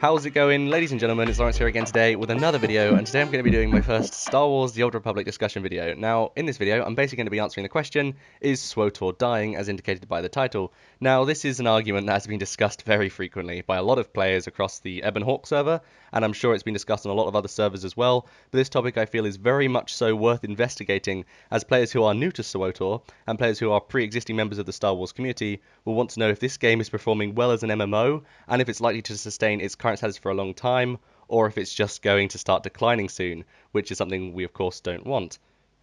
How's it going, ladies and gentlemen? It's Lawrence here again today with another video, and today I'm going to be doing my first Star Wars The Old Republic discussion video. Now, in this video, I'm basically going to be answering the question, is SWTOR dying, as indicated by the title? Now, this is an argument that has been discussed very frequently by a lot of players across the Ebon Hawk server, and I'm sure it's been discussed on a lot of other servers as well, but this topic I feel is very much so worth investigating, as players who are new to SWTOR, and players who are pre-existing members of the Star Wars community, will want to know if this game is performing well as an MMO, and if it's likely to sustain its current status for a long time, or if it's just going to start declining soon, which is something we of course don't want.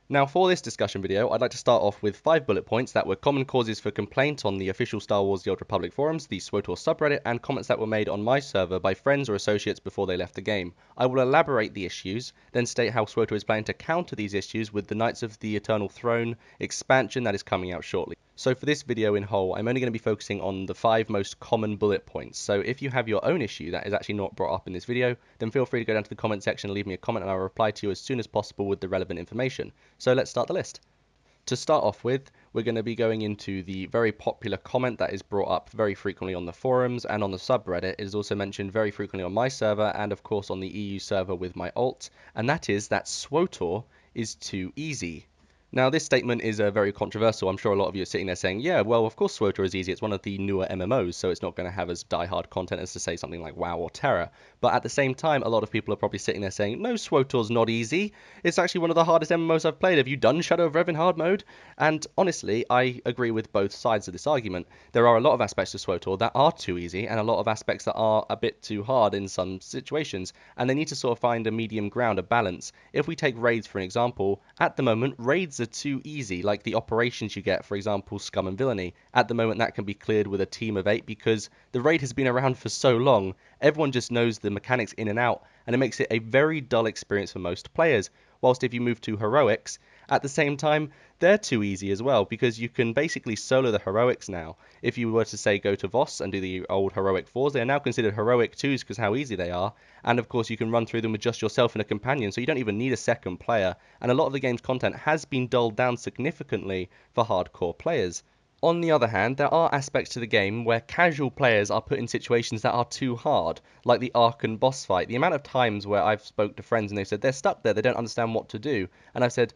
Now, for this discussion video, I'd like to start off with 5 bullet points that were common causes for complaint on the official Star Wars The Old Republic forums, the SWTOR subreddit, and comments that were made on my server by friends or associates before they left the game. I will elaborate the issues, then state how SWTOR is planning to counter these issues with the Knights of the Eternal Throne expansion that is coming out shortly. So for this video in whole, I'm only going to be focusing on the 5 most common bullet points. So if you have your own issue that is actually not brought up in this video, then feel free to go down to the comment section and leave me a comment, and I'll reply to you as soon as possible with the relevant information. So let's start the list. To start off with, we're going to be going into the very popular comment that is brought up very frequently on the forums and on the subreddit. It is also mentioned very frequently on my server and of course on the EU server with my alt, and that is that SWTOR is too easy. Now, this statement is very controversial. I'm sure a lot of you are sitting there saying, yeah, well, of course SWTOR is easy. It's one of the newer MMOs, so it's not going to have as die-hard content as to say something like WoW or Terra. But at the same time, a lot of people are probably sitting there saying, no, SWTOR's not easy. It's actually one of the hardest MMOs I've played. Have you done Shadow of Rev in hard mode? And honestly, I agree with both sides of this argument. There are a lot of aspects to SWTOR that are too easy, and a lot of aspects that are a bit too hard in some situations, and they need to sort of find a medium ground, a balance. If we take raids for an example, at the moment, raids are too easy, like the operations you get, for example, Scum and Villainy. At the moment, that can be cleared with a team of 8 because the raid has been around for so long, everyone just knows the mechanics in and out, and it makes it a very dull experience for most players. Whilst if you move to Heroics, at the same time, they're too easy as well, because you can basically solo the Heroics now. If you were to, say, go to Voss and do the old Heroic 4s, they are now considered Heroic 2s because how easy they are, and of course you can run through them with just yourself and a companion, so you don't even need a second player, and a lot of the game's content has been dulled down significantly for hardcore players. On the other hand, there are aspects to the game where casual players are put in situations that are too hard, like the Archon boss fight. The amount of times where I've spoke to friends and they've said they're stuck there, they don't understand what to do, and I've said,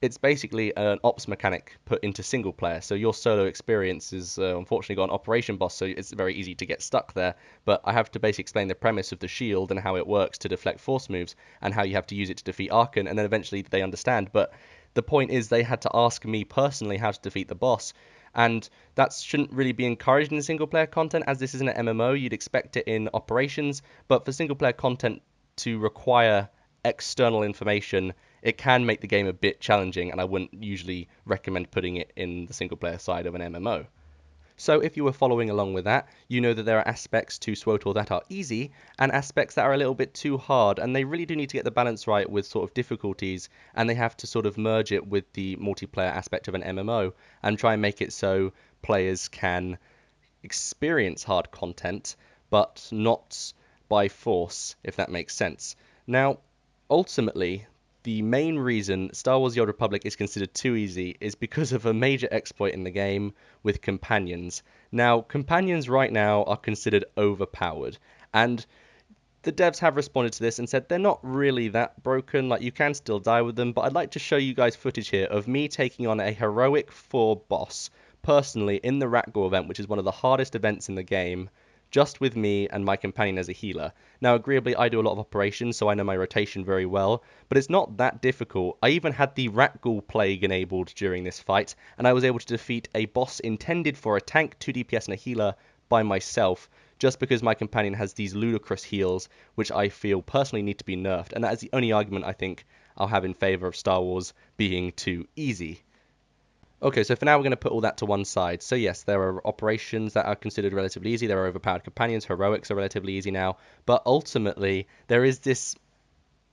it's basically an ops mechanic put into single player, so your solo experience is unfortunately got an operation boss, so it's very easy to get stuck there, but I have to basically explain the premise of the shield and how it works to deflect force moves, and how you have to use it to defeat Archon, and then eventually they understand, but the point is they had to ask me personally how to defeat the boss, and that shouldn't really be encouraged in single player content, as this isn't an MMO. You'd expect it in operations, but for single player content to require external information, it can make the game a bit challenging, and I wouldn't usually recommend putting it in the single player side of an MMO. So if you were following along with that, you know that there are aspects to SWTOR that are easy, and aspects that are a little bit too hard, and they really do need to get the balance right with sort of difficulties, and they have to sort of merge it with the multiplayer aspect of an MMO, and try and make it so players can experience hard content, but not by force, if that makes sense. Now, ultimately, the main reason Star Wars The Old Republic is considered too easy is because of a major exploit in the game with companions. Now, companions right now are considered overpowered, and the devs have responded to this and said they're not really that broken, like you can still die with them, but I'd like to show you guys footage here of me taking on a Heroic 4 boss, personally, in the Ratgor event, which is one of the hardest events in the game, just with me and my companion as a healer. Now, agreeably, I do a lot of operations, so I know my rotation very well, but it's not that difficult. I even had the Ratghoul Plague enabled during this fight, and I was able to defeat a boss intended for a tank, 2 DPS, and a healer by myself, just because my companion has these ludicrous heals, which I feel personally need to be nerfed, and that is the only argument I think I'll have in favour of Star Wars being too easy. Okay, so for now we're going to put all that to one side. So yes, there are operations that are considered relatively easy, there are overpowered companions, heroics are relatively easy now, but ultimately there is this,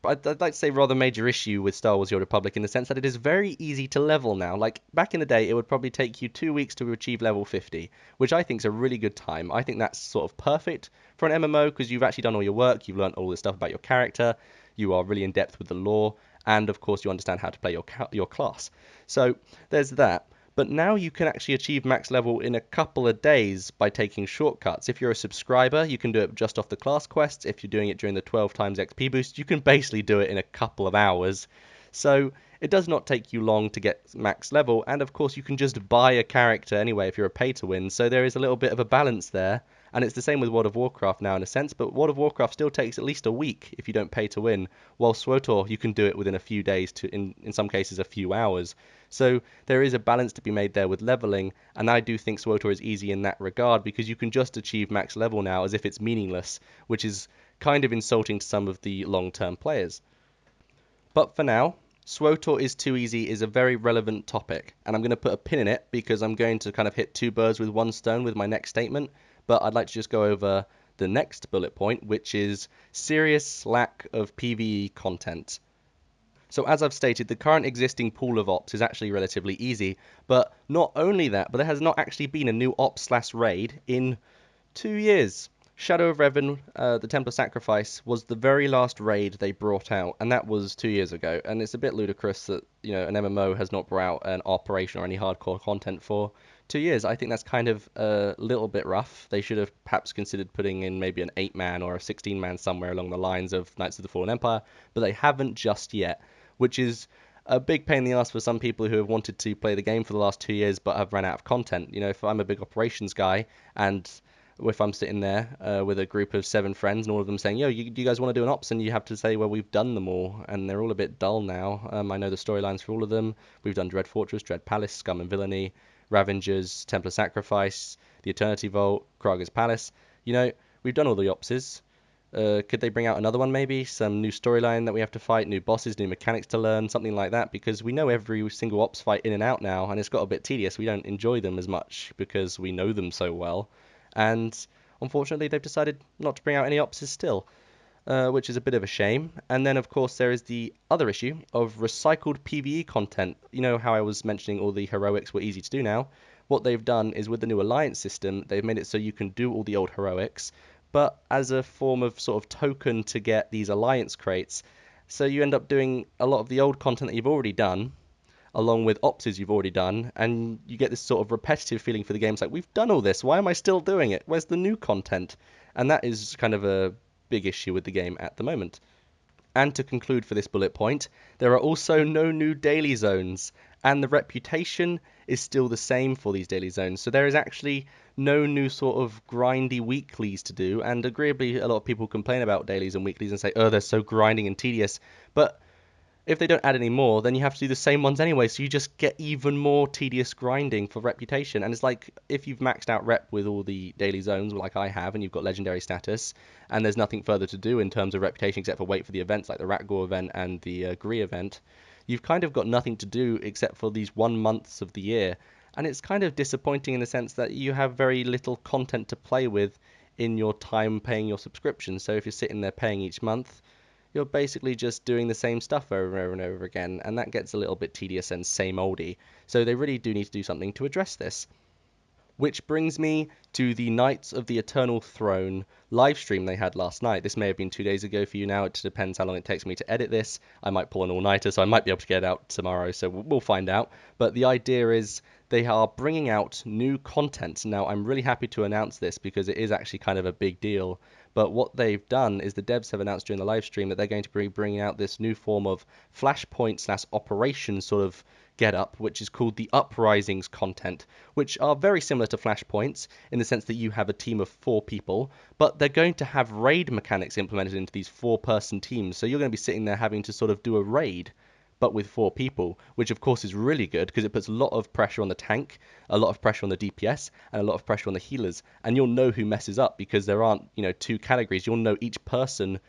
I'd like to say, rather major issue with Star Wars The Old Republic in the sense that it is very easy to level now. Like, back in the day, it would probably take you 2 weeks to achieve level 50, which I think is a really good time. I think that's sort of perfect for an MMO because you've actually done all your work, you've learned all this stuff about your character, you are really in depth with the lore, and of course you understand how to play your class. So there's that. But now you can actually achieve max level in a couple of days by taking shortcuts. If you're a subscriber, you can do it just off the class quests. If you're doing it during the 12 times XP boost, you can basically do it in a couple of hours. So it does not take you long to get max level, and of course you can just buy a character anyway if you're a pay to win, so there is a little bit of a balance there. And it's the same with World of Warcraft now in a sense, but World of Warcraft still takes at least a week if you don't pay to win, while SWTOR you can do it within a few days to in some cases a few hours. So there is a balance to be made there with leveling, and I do think SWTOR is easy in that regard because you can just achieve max level now as if it's meaningless, which is kind of insulting to some of the long-term players. But for now, SWTOR is too easy is a very relevant topic, and I'm going to put a pin in it because I'm going to kind of hit two birds with one stone with my next statement, but I'd like to just go over the next bullet point, which is serious lack of PvE content. So as I've stated, the current existing pool of ops is actually relatively easy, but not only that, but there has not actually been a new op/raid in 2 years. Shadow of Revan, the Temple Sacrifice, was the very last raid they brought out, and that was 2 years ago. And it's a bit ludicrous that an MMO has not brought out an operation or any hardcore content for 2 years. I think that's kind of a little bit rough. They should have perhaps considered putting in maybe an 8-man or a 16-man somewhere along the lines of Knights of the Fallen Empire, but they haven't just yet, which is a big pain in the ass for some people who have wanted to play the game for the last 2 years but have ran out of content. If I'm a big operations guy and if I'm sitting there with a group of 7 friends and all of them saying, yo, do you guys want to do an ops? And you have to say, well, we've done them all, and they're all a bit dull now. I know the storylines for all of them. We've done Dread Fortress, Dread Palace, Scum and Villainy, Ravengers, Templar Sacrifice, the Eternity Vault, Kraga's Palace. We've done all the opses. Could they bring out another one maybe? Some new storyline that we have to fight, new bosses, new mechanics to learn, something like that, because we know every single ops fight in and out now, and it's got a bit tedious. We don't enjoy them as much because we know them so well. And unfortunately, they've decided not to bring out any opses still, which is a bit of a shame. And then, of course, there is the other issue of recycled PvE content. You know how I was mentioning all the heroics were easy to do now? What they've done is with the new alliance system, they've made it so you can do all the old heroics, but as a form of sort of token to get these alliance crates. So you end up doing a lot of the old content that you've already done, along with opses you've already done, and you get this sort of repetitive feeling for the game. It's like, we've done all this, why am I still doing it? Where's the new content? And that is kind of a big issue with the game at the moment. And to conclude for this bullet point, there are also no new daily zones, and the reputation is still the same for these daily zones. So there is actually no new sort of grindy weeklies to do, and agreeably a lot of people complain about dailies and weeklies and say, oh, they're so grinding and tedious, but if they don't add any more, then you have to do the same ones anyway, so you just get even more tedious grinding for reputation. And it's like, if you've maxed out rep with all the daily zones, like I have, and you've got legendary status, and there's nothing further to do in terms of reputation except for wait for the events like the Ratgor event and the Gree event, you've kind of got nothing to do except for these 1 months of the year. And it's kind of disappointing in the sense that you have very little content to play with in your time paying your subscription. So if you're sitting there paying each month, you're basically just doing the same stuff over and over and over again, and that gets a little bit tedious and same oldy. So they really do need to do something to address this. Which brings me to the Knights of the Eternal Throne live stream they had last night. This may have been 2 days ago for you now. It depends how long it takes me to edit this. I might pull an all-nighter, so I might be able to get it out tomorrow, so we'll find out. But the idea is they are bringing out new content. Now, I'm really happy to announce this because it is actually kind of a big deal. But what they've done is the devs have announced during the live stream that they're going to be bringing out this new form of Flashpoint/Operation sort of get up, which is called the Uprisings content, which are very similar to Flashpoints in the sense that you have a team of 4 people, but they're going to have raid mechanics implemented into these 4-person teams. So you're going to be sitting there having to sort of do a raid, but with 4 people, which of course is really good because it puts a lot of pressure on the tank, a lot of pressure on the DPS, and a lot of pressure on the healers. And you'll know who messes up because there aren't, 2 categories. You'll know each person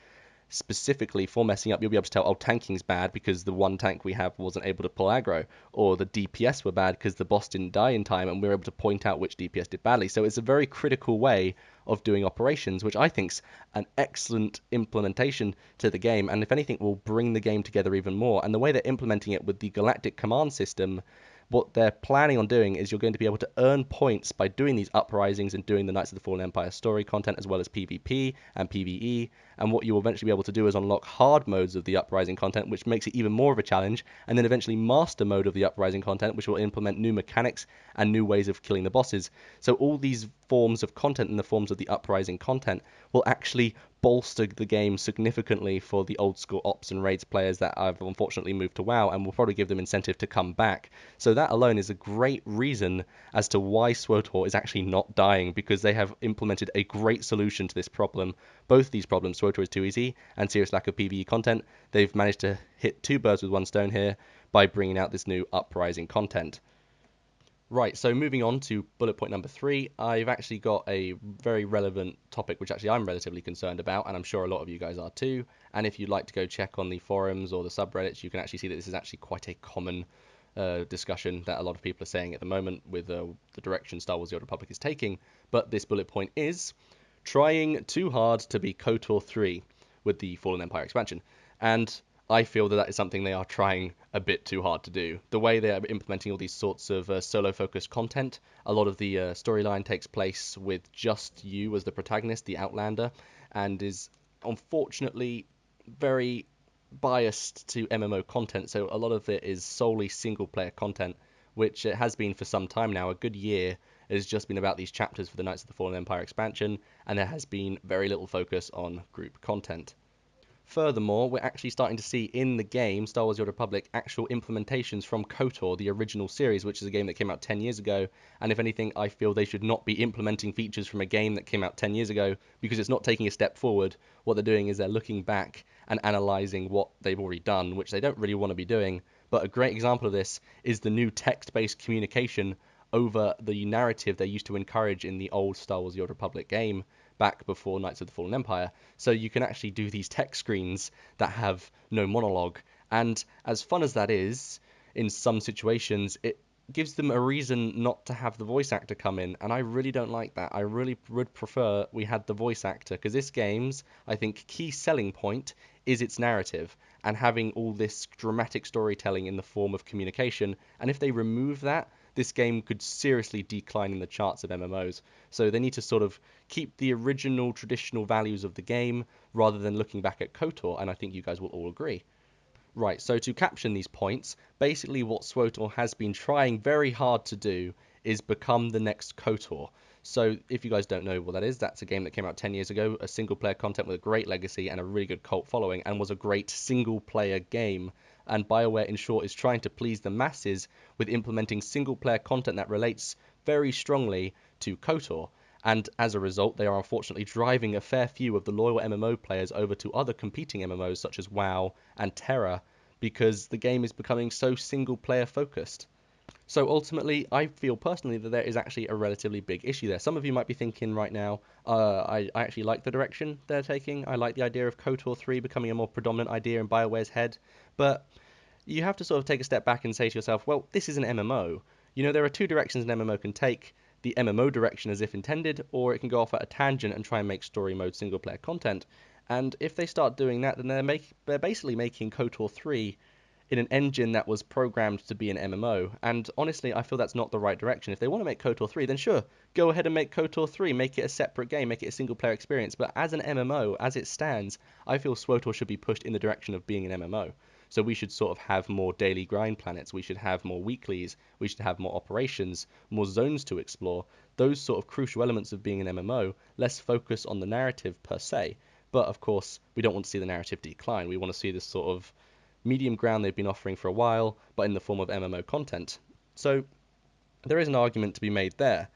specifically for messing up. You'll be able to tell, oh, tanking's bad because the one tank we have wasn't able to pull aggro, or the DPS were bad because the boss didn't die in time, and we were able to point out which DPS did badly. So it's a very critical way of doing operations, which I think's an excellent implementation to the game, and if anything will bring the game together even more. And the way they're implementing it with the Galactic Command system, what they're planning on doing is you're going to be able to earn points by doing these uprisings and doing the Knights of the Fallen Empire story content, as well as PvP and PvE. And what you will eventually be able to do is unlock hard modes of the uprising content, which makes it even more of a challenge, and then eventually master mode of the uprising content, which will implement new mechanics and new ways of killing the bosses. So all these forms of content in the forms of the uprising content will actually bolster the game significantly for the old school ops and raids players that have unfortunately moved to WoW, and will probably give them incentive to come back. So that alone is a great reason as to why SWTOR is actually not dying, because they have implemented a great solution to this problem. Both these problems, SWTOR is too easy and serious lack of PvE content, they've managed to hit two birds with one stone here by bringing out this new uprising content. Right, so moving on to bullet point number 3, I've actually got a very relevant topic which actually I'm relatively concerned about, and I'm sure a lot of you guys are too. And if you'd like to go check on the forums or the subreddits, you can actually see that this is actually quite a common discussion that a lot of people are saying at the moment with the direction Star Wars: The Old Republic is taking. But this bullet point is trying too hard to be KOTOR 3 with the Fallen Empire expansion. And I feel that that is something they are trying a bit too hard to do. The way they are implementing all these sorts of solo-focused content, a lot of the storyline takes place with just you as the protagonist, the Outlander, and is unfortunately very biased to MMO content. So a lot of it is solely single-player content, which it has been for some time now. A good year it has just been about these chapters for the Knights of the Fallen Empire expansion, and there has been very little focus on group content. Furthermore, we're actually starting to see in the game, Star Wars: The Old Republic, actual implementations from KOTOR, the original series, which is a game that came out 10 years ago. And if anything, I feel they should not be implementing features from a game that came out 10 years ago, because it's not taking a step forward. What they're doing is they're looking back and analyzing what they've already done, which they don't really want to be doing. But a great example of this is the new text-based communication over the narrative they used to encourage in the old Star Wars: The Old Republic game back before Knights of the Fallen Empire. So you can actually do these text screens that have no monologue. And as fun as that is, in some situations, it gives them a reason not to have the voice actor come in, and I really don't like that. I really would prefer we had the voice actor, because this game's, I think, key selling point is its narrative and having all this dramatic storytelling in the form of communication. And if they remove that, this game could seriously decline in the charts of MMOs. So they need to sort of keep the original traditional values of the game rather than looking back at KOTOR, and I think you guys will all agree. Right, so to caption these points, basically what SWTOR has been trying very hard to do is become the next KOTOR. So if you guys don't know what that is, that's a game that came out 10 years ago, a single player content with a great legacy and a really good cult following, and was a great single player game. And BioWare, in short, is trying to please the masses with implementing single player content that relates very strongly to KOTOR. And as a result, they are unfortunately driving a fair few of the loyal MMO players over to other competing MMOs such as WoW and Terra, because the game is becoming so single-player focused. So ultimately, I feel personally that there is actually a relatively big issue there. Some of you might be thinking right now, I actually like the direction they're taking. I like the idea of KOTOR 3 becoming a more predominant idea in BioWare's head, but you have to sort of take a step back and say to yourself, well, this is an MMO. You know, there are two directions an MMO can take. The MMO direction as if intended, or it can go off at a tangent and try and make story mode single player content. And if they start doing that, then they're basically making KOTOR 3 in an engine that was programmed to be an MMO. And honestly, I feel that's not the right direction. If they want to make KOTOR 3, then sure, go ahead and make KOTOR 3, make it a separate game, make it a single player experience. But as an MMO, as it stands, I feel SWTOR should be pushed in the direction of being an MMO. So we should sort of have more daily grind planets, we should have more weeklies, we should have more operations, more zones to explore, those sort of crucial elements of being an MMO, less focus on the narrative per se. But of course, we don't want to see the narrative decline. We want to see this sort of medium ground they've been offering for a while, but in the form of MMO content. So there is an argument to be made there.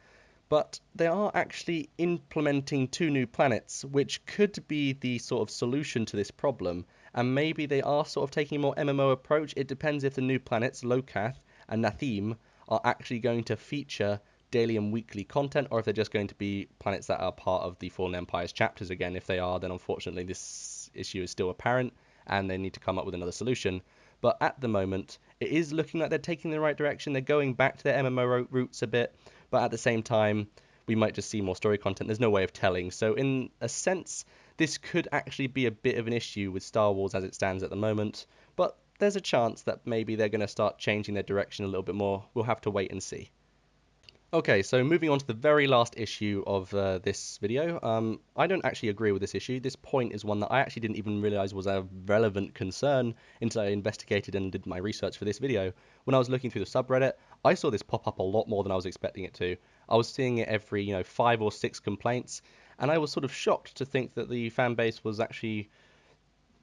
But they are actually implementing two new planets, which could be the sort of solution to this problem, and maybe they are sort of taking a more MMO approach. It depends if the new planets, Lokath and Nathim, are actually going to feature daily and weekly content, or if they're just going to be planets that are part of the Fallen Empire's chapters again. If they are, then unfortunately this issue is still apparent, and they need to come up with another solution. But at the moment, it is looking like they're taking the right direction. They're going back to their MMO roots a bit, but at the same time, we might just see more story content. There's no way of telling. So in a sense, this could actually be a bit of an issue with Star Wars as it stands at the moment. But there's a chance that maybe they're going to start changing their direction a little bit more. We'll have to wait and see. Okay, so moving on to the very last issue of this video. I don't actually agree with this issue. This point is one that I actually didn't even realize was a relevant concern until I investigated and did my research for this video. When I was looking through the subreddit, I saw this pop up a lot more than I was expecting it to. I was seeing it every, 5 or 6 complaints, and I was sort of shocked to think that the fan base was actually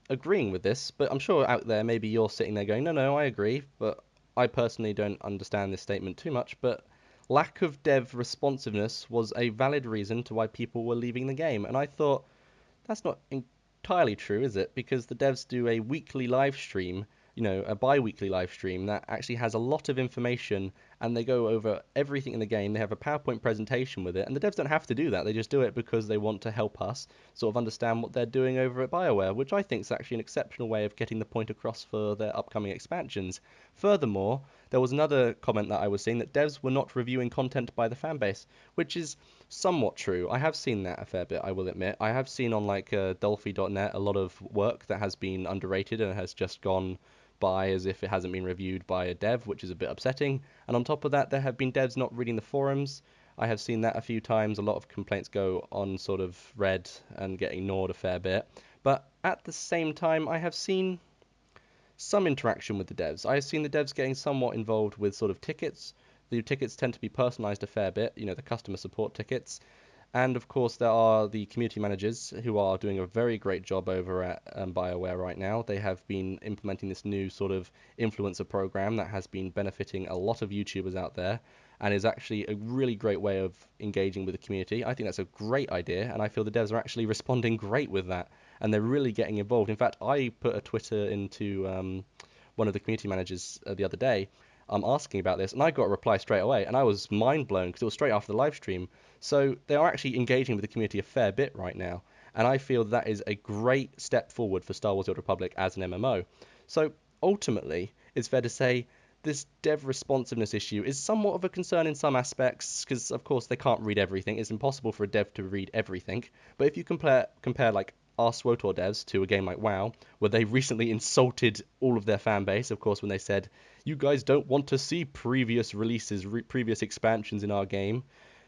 agreeing with this. But I'm sure out there, maybe you're sitting there going, no, I agree, but I personally don't understand this statement too much. But lack of dev responsiveness was a valid reason to why people were leaving the game. And I thought, that's not entirely true, is it? Because the devs do a weekly live stream, a bi-weekly live stream that actually has a lot of information, and they go over everything in the game. They have a PowerPoint presentation with it, and the devs don't have to do that. They just do it because they want to help us sort of understand what they're doing over at BioWare, which I think is actually an exceptional way of getting the point across for their upcoming expansions. Furthermore, there was another comment that I was seeing that devs were not reviewing content by the fanbase, which is somewhat true. I have seen that a fair bit, I will admit. I have seen on like Dolphy.net a lot of work that has been underrated and has just gone by as if it hasn't been reviewed by a dev, which is a bit upsetting. And on top of that, there have been devs not reading the forums. I have seen that a few times. A lot of complaints go on sort of read and get ignored a fair bit. But at the same time, I have seen some interaction with the devs. I've seen the devs getting somewhat involved with sort of tickets. The tickets tend to be personalized a fair bit, the customer support tickets. And of course, there are the community managers who are doing a very great job over at BioWare right now. They have been implementing this new sort of influencer program that has been benefiting a lot of YouTubers out there and is actually a really great way of engaging with the community. I think that's a great idea, and I feel the devs are actually responding great with that, and they're really getting involved. In fact, I put a Twitter into one of the community managers the other day asking about this, and I got a reply straight away, and I was mind blown because it was straight after the live stream. So they are actually engaging with the community a fair bit right now, and I feel that is a great step forward for Star Wars: The Old Republic as an MMO. So ultimately, it's fair to say this dev responsiveness issue is somewhat of a concern in some aspects, because of course they can't read everything. It's impossible for a dev to read everything. But if you compare like our SWTOR devs to a game like WoW, where they recently insulted all of their fan base, of course, when they said, you guys don't want to see previous releases, previous expansions in our game.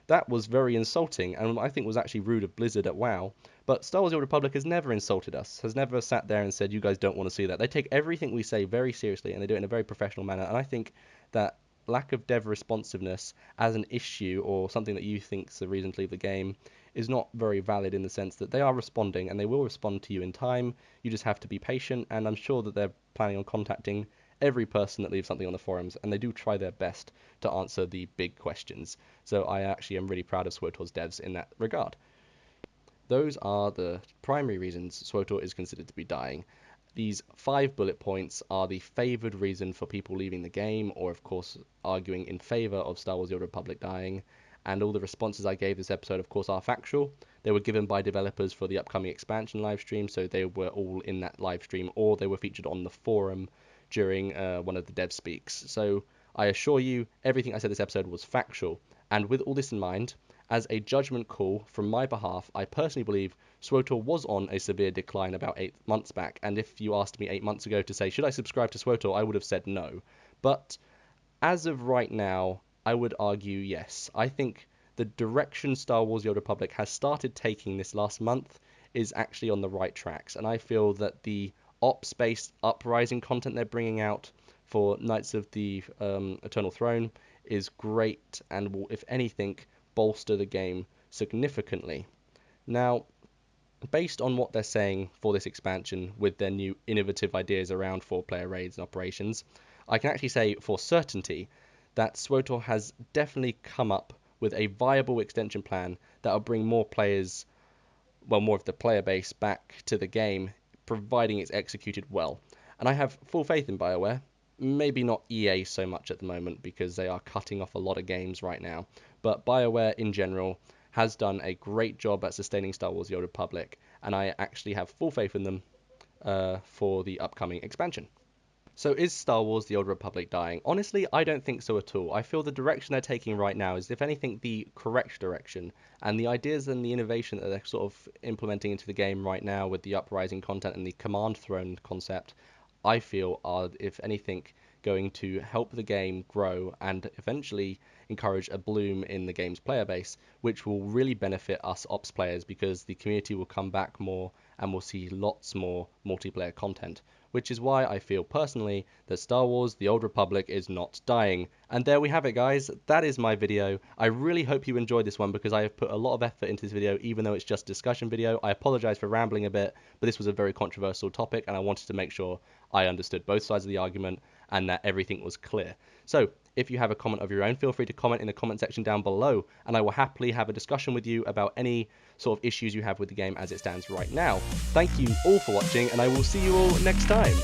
That was very insulting, and I think was actually rude of Blizzard at WoW. But Star Wars: The Old Republic has never insulted us, has never sat there and said, you guys don't want to see that. They take everything we say very seriously, and they do it in a very professional manner, and I think that lack of dev responsiveness as an issue or something that you think is the reason to leave the game is not very valid, in the sense that they are responding and they will respond to you in time. You just have to be patient, and I'm sure that they're planning on contacting every person that leaves something on the forums, and they do try their best to answer the big questions. So I actually am really proud of SWTOR's devs in that regard. Those are the primary reasons SWTOR is considered to be dying. These 5 bullet points are the favoured reason for people leaving the game, or of course arguing in favour of Star Wars: The Old Republic dying. And all the responses I gave this episode, of course, are factual. They were given by developers for the upcoming expansion live stream, so they were all in that live stream, or they were featured on the forum during one of the dev speaks. So I assure you, everything I said this episode was factual. And with all this in mind, as a judgment call from my behalf, I personally believe SWTOR was on a severe decline about 8 months back. And if you asked me 8 months ago to say, should I subscribe to SWTOR, I would have said no. But as of right now, I would argue yes. I think the direction Star Wars: The Old Republic has started taking this last month is actually on the right tracks. And I feel that the ops-based uprising content they're bringing out for Knights of the Eternal Throne is great and will, if anything, bolster the game significantly. Now, based on what they're saying for this expansion with their new innovative ideas around 4-player raids and operations, I can actually say for certainty that SWTOR has definitely come up with a viable extension plan that will bring more players, well, more of the player base back to the game, providing it's executed well. And I have full faith in BioWare. Maybe not EA so much at the moment because they are cutting off a lot of games right now, but BioWare in general has done a great job at sustaining Star Wars: The Old Republic, and I actually have full faith in them for the upcoming expansion. So is Star Wars: The Old Republic dying? Honestly, I don't think so at all. I feel the direction they're taking right now is, if anything, the correct direction. And the ideas and the innovation that they're sort of implementing into the game right now with the uprising content and the command throne concept, I feel are, if anything, going to help the game grow and eventually encourage a bloom in the game's player base, which will really benefit us ops players because the community will come back more and we'll see lots more multiplayer content, which is why I feel personally that Star Wars The Old Republic is not dying. And there we have it, guys. That is my video. I really hope you enjoyed this one because I have put a lot of effort into this video, even though it's just a discussion video. I apologize for rambling a bit, but this was a very controversial topic and I wanted to make sure I understood both sides of the argument and that everything was clear. So if you have a comment of your own, feel free to comment in the comment section down below, and I will happily have a discussion with you about any sort of issues you have with the game as it stands right now. Thank you all for watching, and I will see you all next time.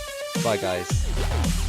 Bye, guys.